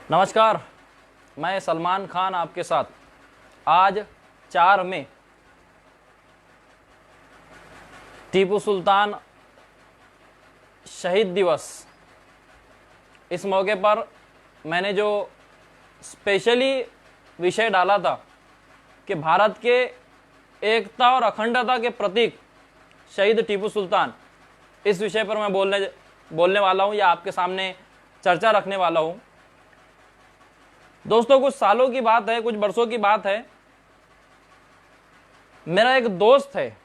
नमस्कार, मैं सलमान खान आपके साथ। आज 4 मई टीपू सुल्तान शहीद दिवस। इस मौके पर मैंने जो स्पेशली विषय डाला था कि भारत के एकता और अखंडता के प्रतीक शहीद टीपू सुल्तान, इस विषय पर मैं बोलने वाला हूं या आपके सामने चर्चा रखने वाला हूं। दोस्तों, कुछ सालों की बात है, कुछ वर्षों की बात है। मेरा एक दोस्त है,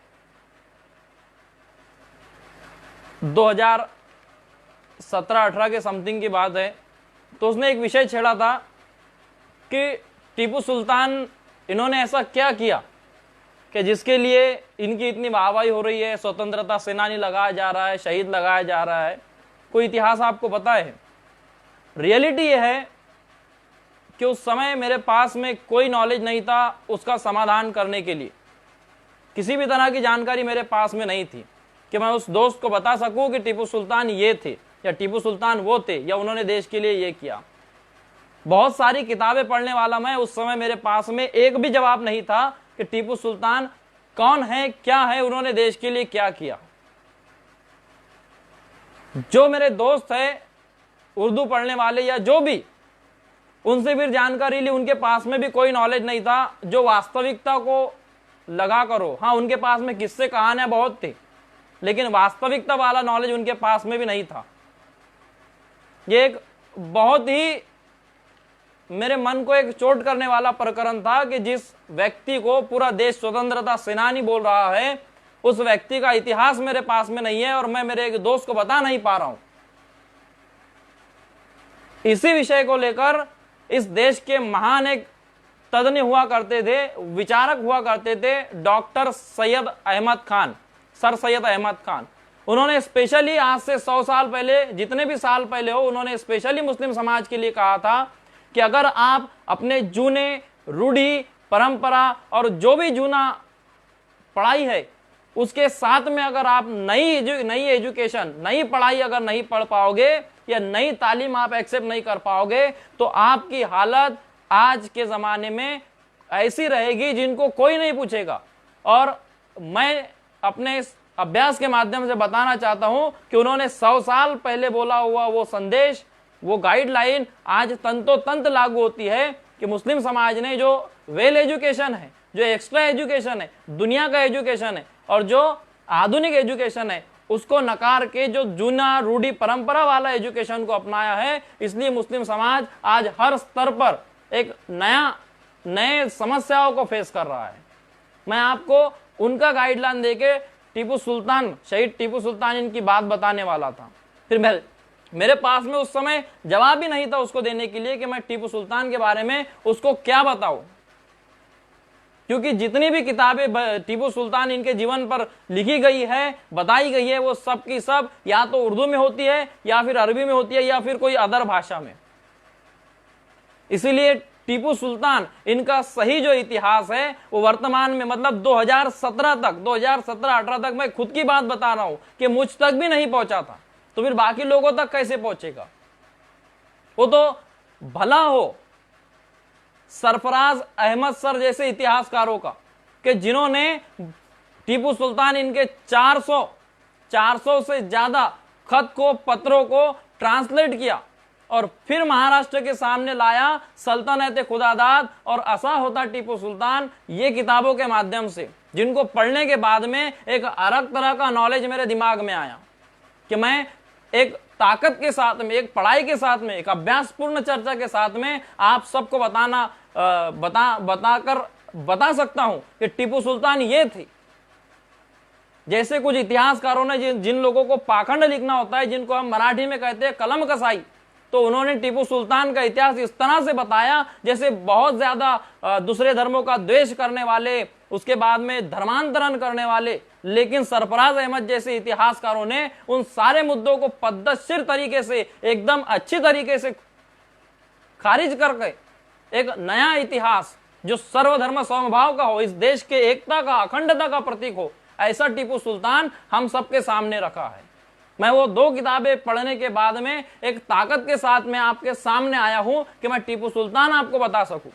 2017-18 के समथिंग की बात है, तो उसने एक विषय छेड़ा था कि टीपू सुल्तान इन्होंने ऐसा क्या किया कि जिसके लिए इनकी इतनी वाहवाही हो रही है, स्वतंत्रता सेनानी लगाया जा रहा है, शहीद लगाया जा रहा है। कोई इतिहास आपको पता है? रियलिटी यह है कि उस समय मेरे पास में कोई नॉलेज नहीं था उसका समाधान करने के लिए। किसी भी तरह की जानकारी मेरे पास में नहीं थी कि मैं उस दोस्त को बता सकूं कि टीपू सुल्तान ये थे या टीपू सुल्तान वो थे या उन्होंने देश के लिए ये किया। बहुत सारी किताबें पढ़ने वाला मैं, उस समय मेरे पास में एक भी जवाब नहीं था कि टीपू सुल्तान कौन है, क्या है, उन्होंने देश के लिए क्या किया। जो मेरे दोस्त है उर्दू पढ़ने वाले या जो भी, उनसे फिर जानकारी ली, उनके पास में भी कोई नॉलेज नहीं था जो वास्तविकता को लगा करो। हाँ, उनके पास में किस्से कहानियां बहुत थी, लेकिन वास्तविकता वाला नॉलेज उनके पास में भी नहीं था। ये एक बहुत ही मेरे मन को एक चोट करने वाला प्रकरण था कि जिस व्यक्ति को पूरा देश स्वतंत्रता सेनानी बोल रहा है, उस व्यक्ति का इतिहास मेरे पास में नहीं है और मैं मेरे एक दोस्त को बता नहीं पा रहा हूं। इसी विषय को लेकर इस देश के महान एक तज्ञ हुआ करते थे, विचारक हुआ करते थे, डॉक्टर सैयद अहमद खान, सर सैयद अहमद खान। उन्होंने स्पेशली आज से 100 साल पहले, जितने भी साल पहले हो, उन्होंने स्पेशली मुस्लिम समाज के लिए कहा था कि अगर आप अपने जूने रूढ़ी परंपरा और जो भी जूना पढ़ाई है उसके साथ में अगर आप नई एजुकेशन, नई पढ़ाई अगर नहीं पढ़ पाओगे या नई तालीम आप एक्सेप्ट नहीं कर पाओगे, तो आपकी हालत आज के जमाने में ऐसी रहेगी जिनको कोई नहीं पूछेगा। और मैं अपने इस अभ्यास के माध्यम से बताना चाहता हूं कि उन्होंने 100 साल पहले बोला हुआ वो संदेश, वो गाइडलाइन आज तंतोतंत लागू होती है कि मुस्लिम समाज ने जो वेल एजुकेशन है, जो एक्स्ट्रा एजुकेशन है, दुनिया का एजुकेशन है और जो आधुनिक एजुकेशन है, उसको नकार के जो जूना रूढ़ी परंपरा वाला एजुकेशन को अपनाया है। इसलिए मुस्लिम समाज आज हर स्तर पर एक नए समस्याओं को फेस कर रहा है। मैं आपको उनका गाइडलाइन देके टीपू सुल्तान, शहीद टीपू सुल्तान, इनकी बात बताने वाला था। फिर मेरे पास में उस समय जवाब ही नहीं था उसको देने के लिए कि मैं टीपू सुल्तान के बारे में उसको क्या बताऊं, क्योंकि जितनी भी किताबें टीपू सुल्तान इनके जीवन पर लिखी गई है, बताई गई है, वो सब की सब या तो उर्दू में होती है या फिर अरबी में होती है या फिर कोई अदर भाषा में। इसीलिए टीपू सुल्तान, इनका सही जो इतिहास है वो वर्तमान में मतलब 2017-18 तक, मैं खुद की बात बता रहा हूं कि मुझ तक भी नहीं पहुंचा था, तो फिर बाकी लोगों तक कैसे पहुंचेगा? वो तो भला हो सरफराज अहमद सर जैसे इतिहासकारों का कि जिन्होंने टीपू सुल्तान इनके 400 से ज्यादा खत को, पत्रों को ट्रांसलेट किया और फिर महाराष्ट्र के सामने लाया। सल्तनत खुदादाद और असा होता टीपू सुल्तान, ये किताबों के माध्यम से, जिनको पढ़ने के बाद में एक अलग तरह का नॉलेज मेरे दिमाग में आया कि मैं एक ताकत के साथ में, एक पढ़ाई के साथ में, एक अभ्यासपूर्ण चर्चा के साथ में आप सबको बता सकता हूं कि टीपू सुल्तान ये थी। जैसे कुछ इतिहासकारों ने जिन लोगों को पाखंड लिखना होता है, जिनको हम मराठी में कहते हैं कलम कसाई, तो उन्होंने टीपू सुल्तान का इतिहास इस तरह से बताया जैसे बहुत ज्यादा दूसरे धर्मों का द्वेष करने वाले, उसके बाद में धर्मांतरण करने वाले। लेकिन सरफराज अहमद जैसे इतिहासकारों ने उन सारे मुद्दों को पद्धतशीर तरीके से, एकदम अच्छी तरीके से खारिज करके एक नया इतिहास जो सर्वधर्म समभाव का हो, इस देश के एकता का, अखंडता का प्रतीक हो, ऐसा टीपू सुल्तान हम सबके सामने रखा है। मैं वो 2 किताबें पढ़ने के बाद में एक ताकत के साथ में आपके सामने आया हूं कि मैं टीपू सुल्तान आपको बता सकूं।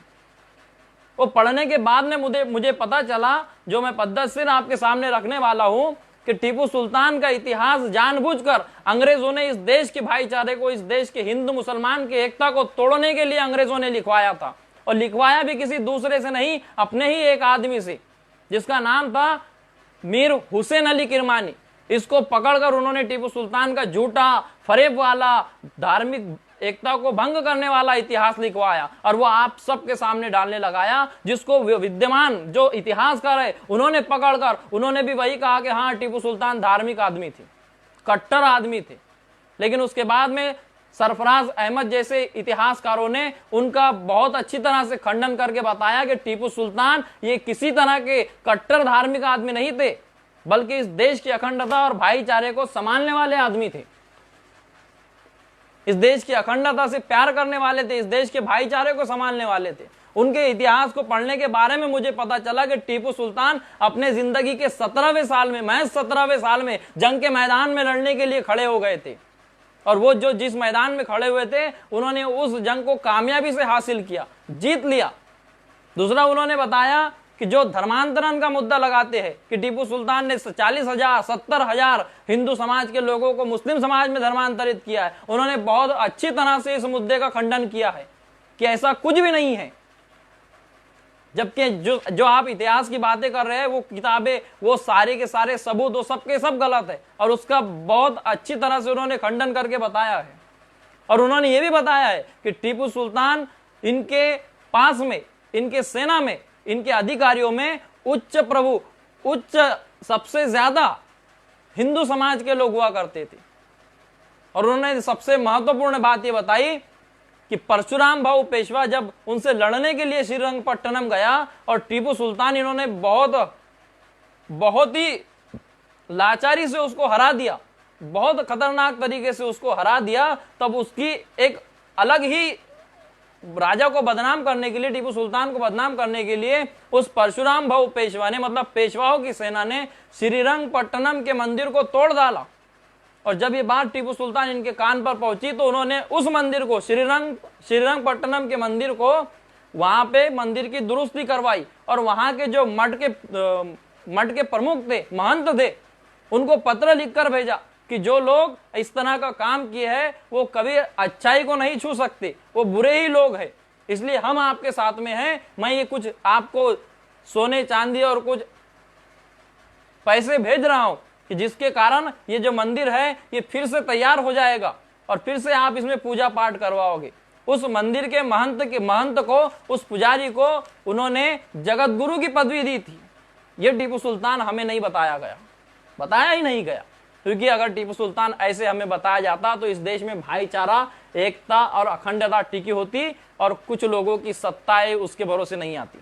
वो पढ़ने के बाद में मुझे पता चला, जो मैं पद्धतशीर आपके सामने रखने वाला हूं, कि टीपू सुल्तान का इतिहास जानबूझकर अंग्रेजों ने इस देश के भाईचारे को, इस देश के हिंदू मुसलमान की एकता को तोड़ने के लिए अंग्रेजों ने लिखवाया था। और लिखवाया भी किसी दूसरे से नहीं, अपने ही एक आदमी से, जिसका नाम था मीर हुसैन अली किरमानी। इसको पकड़कर उन्होंने टीपू सुल्तान का झूठा, फरेब वाला, धार्मिक एकता को भंग करने वाला इतिहास लिखवाया और वो आप सबके सामने डालने लगाया, जिसको विद्यमान जो इतिहासकार है उन्होंने पकड़कर उन्होंने भी वही कहा कि हाँ, टीपू सुल्तान धार्मिक आदमी थे, कट्टर आदमी थे। लेकिन उसके बाद में सरफराज अहमद जैसे इतिहासकारों ने उनका बहुत अच्छी तरह से खंडन करके बताया कि टीपू सुल्तान ये किसी तरह के कट्टर धार्मिक आदमी नहीं थे, बल्कि इस देश की अखंडता और भाईचारे को संभालने वाले आदमी थे। इस देश की अखंडता से प्यार करने वाले थे, इस देश के भाईचारे को संभालने वाले थे। उनके इतिहास को पढ़ने के बारे में मुझे पता चला कि टीपू सुल्तान अपने जिंदगी के 17वें साल में, महज 17वें साल में जंग के मैदान में लड़ने के लिए खड़े हो गए थे। और वो जो जिस मैदान में खड़े हुए थे, उन्होंने उस जंग को कामयाबी से हासिल किया, जीत लिया। दूसरा, उन्होंने बताया कि जो धर्मांतरण का मुद्दा लगाते हैं कि टीपू सुल्तान ने 40,000, 70,000 हिंदू समाज के लोगों को मुस्लिम समाज में धर्मांतरित किया है, उन्होंने बहुत अच्छी तरह से इस मुद्दे का खंडन किया है कि ऐसा कुछ भी नहीं है। जबकि जो आप इतिहास की बातें कर रहे हैं, वो किताबें, वो सारे के सारे सबूत, वो सबके सब गलत है। और उसका बहुत अच्छी तरह से उन्होंने खंडन करके बताया है। और उन्होंने ये भी बताया है कि टीपू सुल्तान, इनके पास में, इनके सेना में, इनके अधिकारियों में उच्च सबसे ज्यादा हिंदू समाज के लोग हुआ करते थे। और उन्होंने सबसे महत्वपूर्ण बात यह बताई कि परशुराम भाऊ पेशवा जब उनसे लड़ने के लिए श्रीरंगपट्टनम गया और टीपू सुल्तान, इन्होंने बहुत ही लाचारी से उसको हरा दिया, बहुत खतरनाक तरीके से उसको हरा दिया, तब उसकी एक अलग ही राजा को बदनाम करने के लिए, टीपू सुल्तान को बदनाम करने के लिए उस परशुराम भाऊ पेशवा ने, मतलब पेशवाओं की सेना ने श्रीरंगपट्टनम के मंदिर को तोड़ डाला। और जब ये बात टीपू सुल्तान इनके कान पर पहुंची तो उन्होंने उस मंदिर को, श्रीरंगपट्टनम के मंदिर को, वहां पे मंदिर की दुरुस्ती करवाई और वहां के जो मठ के प्रमुख थे, महंत थे, उनको पत्र लिखकर भेजा कि जो लोग इस तरह का काम किए हैं वो कभी अच्छाई को नहीं छू सकते, वो बुरे ही लोग हैं, इसलिए हम आपके साथ में हैं। मैं ये कुछ आपको सोने चांदी और कुछ पैसे भेज रहा हूं कि जिसके कारण ये जो मंदिर है ये फिर से तैयार हो जाएगा और फिर से आप इसमें पूजा पाठ करवाओगे। उस मंदिर के महंत को, उस पुजारी को उन्होंने जगत गुरु की पदवी दी थी। ये टीपू सुल्तान हमें नहीं बताया गया, बताया ही नहीं गया, क्योंकि अगर टीपू सुल्तान ऐसे हमें बताया जाता तो इस देश में भाईचारा, एकता और अखंडता टिकी होती और कुछ लोगों की सत्ताएं उसके भरोसे नहीं आती।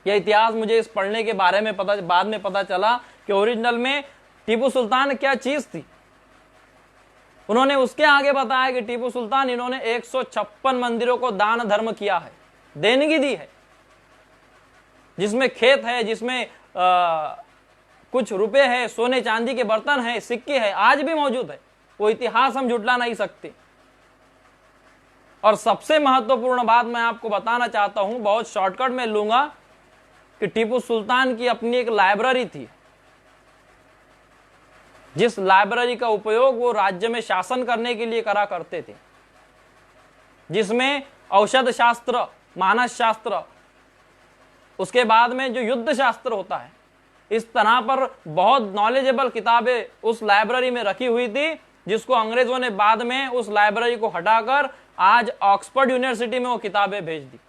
यह इतिहास मुझे इस पढ़ने के बारे में बाद में पता चला कि ओरिजिनल में टीपू सुल्तान क्या चीज थी। उन्होंने उसके आगे बताया कि टीपू सुल्तान, इन्होंने 156 मंदिरों को दान धर्म किया है, देनगी दी है, जिसमें खेत है, जिसमें कुछ रुपए है, सोने चांदी के बर्तन है, सिक्के है, आज भी मौजूद है। वो इतिहास हम झुटला नहीं सकते। और सबसे महत्वपूर्ण बात मैं आपको बताना चाहता हूं, बहुत शॉर्टकट में लूंगा, कि टीपू सुल्तान की अपनी एक लाइब्रेरी थी, जिस लाइब्रेरी का उपयोग वो राज्य में शासन करने के लिए करा करते थे, जिसमें औषध शास्त्र, मानस शास्त्र, उसके बाद में जो युद्ध शास्त्र होता है, इस तरह पर बहुत नॉलेजेबल किताबें उस लाइब्रेरी में रखी हुई थी, जिसको अंग्रेजों ने बाद में उस लाइब्रेरी को हटाकर आज ऑक्सफोर्ड यूनिवर्सिटी में वो किताबें भेज दी।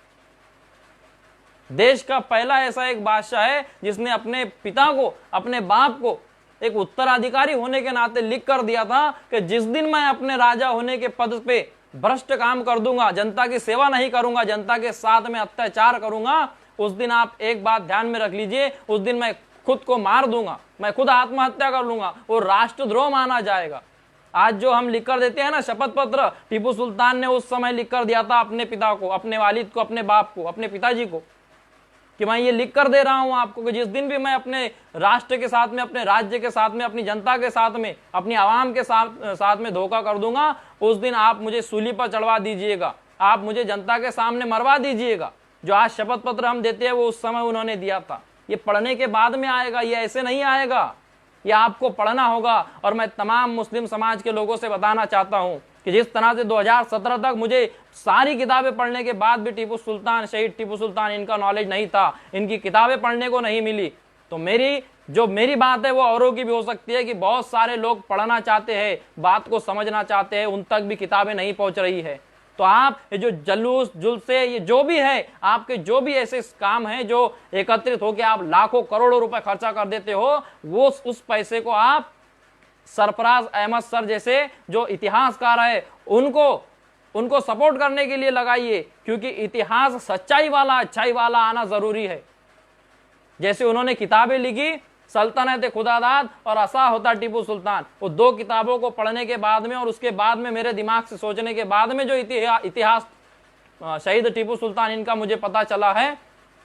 देश का पहला ऐसा एक बादशाह है जिसने अपने पिता को, अपने बाप को एक उत्तराधिकारी होने के नाते लिख कर दिया था कि जिस दिन मैं अपने राजा होने के पद पे भ्रष्ट काम कर दूंगा, जनता की सेवा नहीं करूंगा, जनता के साथ में अत्याचार करूंगा, उस दिन आप एक बात ध्यान में रख लीजिए, उस दिन मैं खुद को मार दूंगा, मैं खुद आत्महत्या कर लूंगा, वो राष्ट्रद्रोह माना जाएगा। आज जो हम लिख कर देते हैं ना शपथ पत्र, टीपू सुल्तान ने उस समय लिख कर दिया था अपने पिता को, अपने वालिद को, अपने बाप को, अपने पिताजी को। कि मैं ये लिख कर दे रहा हूं आपको कि जिस दिन भी मैं अपने राष्ट्र के साथ में, अपने राज्य के साथ में, अपनी जनता के साथ में, अपनी आवाम के साथ में धोखा कर दूंगा, उस दिन आप मुझे सूली पर चढ़वा दीजिएगा, आप मुझे जनता के सामने मरवा दीजिएगा। जो आज शपथ पत्र हम देते हैं वो उस समय उन्होंने दिया था। ये पढ़ने के बाद में आएगा, ये ऐसे नहीं आएगा, ये आपको पढ़ना होगा। और मैं तमाम मुस्लिम समाज के लोगों से बताना चाहता हूं कि जिस तरह से 2017 तक मुझे सारी किताबें पढ़ने के बाद भी टीपू सुल्तान, शहीद टीपू सुल्तान, इनका नॉलेज नहीं था, इनकी किताबें पढ़ने को नहीं मिली, तो मेरी बात है वो औरों की भी हो सकती है कि बहुत सारे लोग पढ़ना चाहते हैं, बात को समझना चाहते हैं, उन तक भी किताबें नहीं पहुंच रही है। तो आप ये जो जलूस जुलसे, ये जो भी है, आपके जो भी ऐसे काम हैं जो एकत्रित होकर आप लाखों करोड़ों रुपए खर्चा कर देते हो, वो उस पैसे को आप सरफराज अहमद सर जैसे जो इतिहासकार है उनको सपोर्ट करने के लिए लगाइए, क्योंकि इतिहास सच्चाई वाला, अच्छाई वाला आना जरूरी है। जैसे उन्होंने किताबें लिखी, सल्तनत खुदादाद और असा होता टीपू सुल्तान, वो 2 किताबों को पढ़ने के बाद में और उसके बाद में मेरे दिमाग से सोचने के बाद में जो इतिहास शहीद टीपू सुल्तान इनका मुझे पता चला है,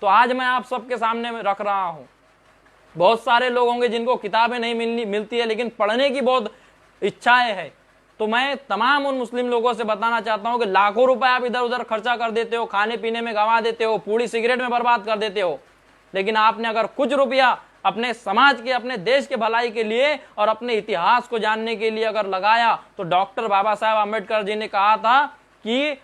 तो आज मैं आप सबके सामने में रख रहा हूं। बहुत सारे लोग होंगे जिनको किताबें नहीं मिलती है, लेकिन पढ़ने की बहुत इच्छाएं है। तो मैं तमाम उन मुस्लिम लोगों से बताना चाहता हूं कि लाखों रुपए आप इधर उधर खर्चा कर देते हो, खाने पीने में गंवा देते हो, पूरी सिगरेट में बर्बाद कर देते हो, लेकिन आपने अगर कुछ रुपया अपने समाज के, अपने देश के भलाई के लिए और अपने इतिहास को जानने के लिए अगर लगाया, तो डॉक्टर बाबा साहब आम्बेडकर जी ने कहा था कि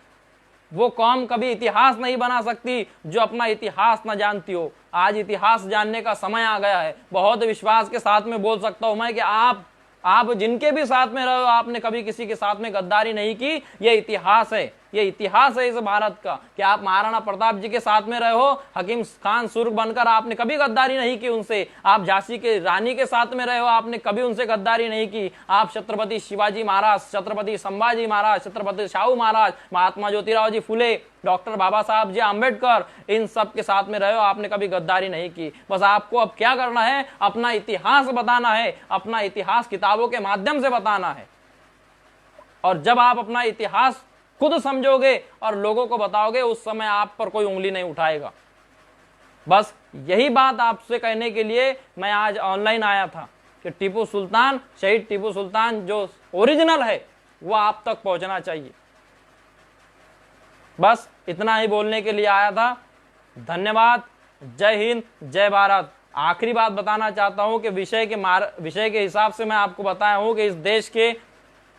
वो कौम कभी इतिहास नहीं बना सकती जो अपना इतिहास ना जानती हो। आज इतिहास जानने का समय आ गया है। बहुत विश्वास के साथ में बोल सकता हूं मैं कि आप जिनके भी साथ में रहो, आपने कभी किसी के साथ में गद्दारी नहीं की। ये इतिहास है, ये इतिहास है इस भारत का कि आप महाराणा प्रताप जी के साथ में रहे हो, हकीम खान सुर्ख बनकर आपने कभी गद्दारी नहीं की उनसे। आप झांसी के रानी के साथ में रहे हो, आपने कभी उनसे गद्दारी नहीं की। आप छत्रपति शिवाजी महाराज, छत्रपति संभाजी महाराज, छत्रपति शाहू महाराज, महात्मा ज्योतिराव जी फुले, डॉक्टर बाबा साहब जी आम्बेडकर, इन सब के साथ में रहे हो, आपने कभी गद्दारी नहीं की। बस आपको अब क्या करना है, अपना इतिहास बताना है, अपना इतिहास किताबों के माध्यम से बताना है। और जब आप अपना इतिहास खुद समझोगे और लोगों को बताओगे, उस समय आप पर कोई उंगली नहीं उठाएगा। बस यही बात आपसे कहने के लिए मैं आज ऑनलाइन आया था कि टीपू सुल्तान, शहीद टीपू सुल्तान जो ओरिजिनल है वो आप तक पहुंचना चाहिए। बस इतना ही बोलने के लिए आया था। धन्यवाद। जय हिंद, जय भारत। आखिरी बात बताना चाहता हूं कि विषय के हिसाब से मैं आपको बताया हूं कि इस देश के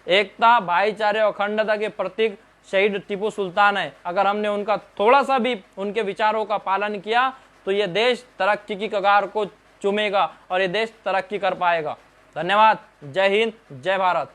एकता, भाईचारे और अखंडता के प्रतीक शहीद टीपू सुल्तान है। अगर हमने उनका थोड़ा सा भी उनके विचारों का पालन किया तो ये देश तरक्की की कगार को चूमेगा और ये देश तरक्की कर पाएगा। धन्यवाद। जय हिंद, जय भारत।